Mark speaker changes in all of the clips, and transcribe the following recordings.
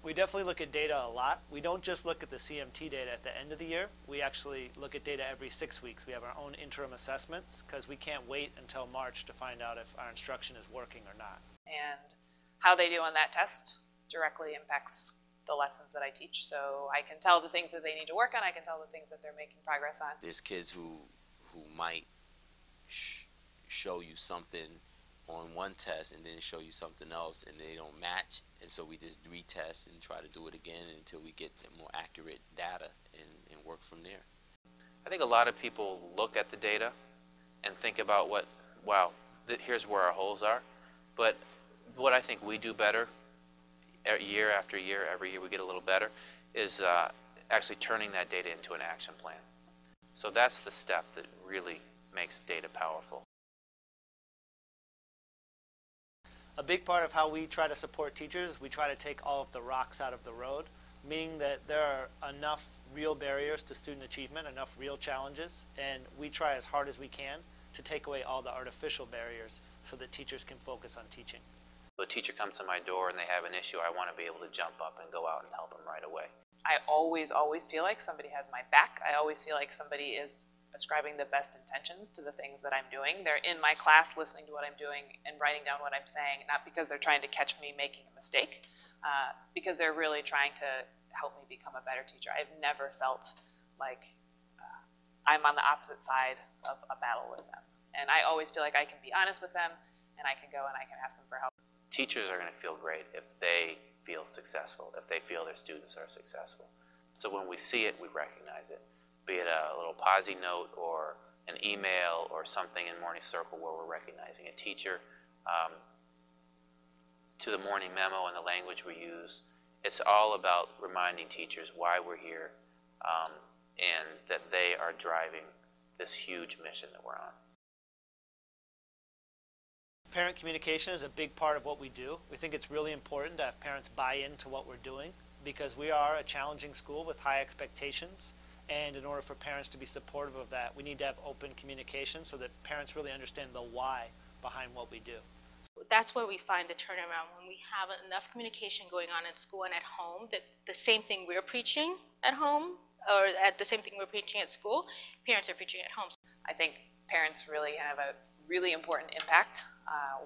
Speaker 1: We definitely look at data a lot. We don't just look at the CMT data at the end of the year. We actually look at data every 6 weeks. We have our own interim assessments because we can't wait until March to find out if our instruction is working or not.
Speaker 2: And how they do on that test directly impacts the lessons that I teach. So I can tell the things that they need to work on. I can tell the things that they're making progress on.
Speaker 3: There's kids who might show you something on one test and then show you something else and they don't match, and so we just retest and try to do it again until we get the more accurate data and work from there.
Speaker 4: I think a lot of people look at the data and think about here's where our holes are, but what I think we do better year after year, every year we get a little better, is actually turning that data into an action plan. So that's the step that really makes data powerful.
Speaker 1: A big part of how we try to support teachers is we try to take all of the rocks out of the road, meaning that there are enough real barriers to student achievement, enough real challenges, and we try as hard as we can to take away all the artificial barriers so that teachers can focus on teaching.
Speaker 4: If a teacher comes to my door and they have an issue, I want to be able to jump up and go out and help them right away.
Speaker 2: I always feel like somebody has my back. I always feel like somebody is ascribing the best intentions to the things that I'm doing. They're in my class listening to what I'm doing and writing down what I'm saying, not because they're trying to catch me making a mistake, because they're really trying to help me become a better teacher. I've never felt like I'm on the opposite side of a battle with them. And I always feel like I can be honest with them, and I can go and I can ask them for help.
Speaker 4: Teachers are going to feel great if they feel successful, if they feel their students are successful. So when we see it, we recognize it. Be it a little posi note or an email or something in Morning Circle where we're recognizing a teacher, to the morning memo and the language we use. It's all about reminding teachers why we're here and that they are driving this huge mission that we're on.
Speaker 1: Parent communication is a big part of what we do. We think it's really important to have parents buy into what we're doing because we are a challenging school with high expectations. And in order for parents to be supportive of that, we need to have open communication so that parents really understand the why behind what we do.
Speaker 5: That's where we find the turnaround, when we have enough communication going on at school and at home, that the same thing we're preaching at home, or at the same thing we're preaching at school, parents are preaching at home.
Speaker 2: I think parents really have a really important impact,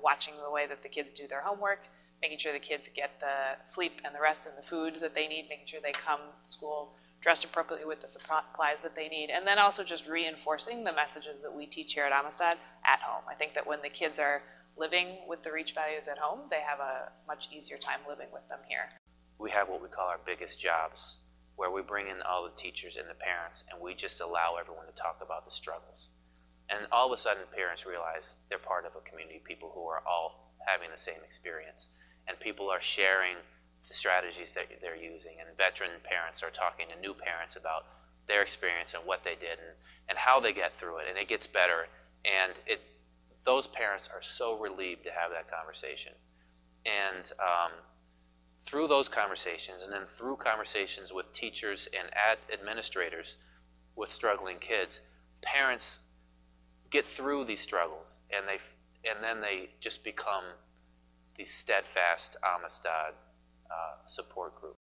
Speaker 2: watching the way that the kids do their homework, making sure the kids get the sleep and the rest and the food that they need, making sure they come to school dressed appropriately with the supplies that they need, and then also just reinforcing the messages that we teach here at Amistad at home. I think that when the kids are living with the REACH values at home, they have a much easier time living with them here.
Speaker 4: We have what we call our biggest jobs, where we bring in all the teachers and the parents, and we just allow everyone to talk about the struggles. And all of a sudden, parents realize they're part of a community of people who are all having the same experience, and people are sharing the strategies that they're using, and veteran parents are talking to new parents about their experience and what they did and how they get through it, and it gets better. And those parents are so relieved to have that conversation. And through those conversations, and then through conversations with teachers and administrators with struggling kids, parents get through these struggles, and then they just become the steadfast Amistad support group.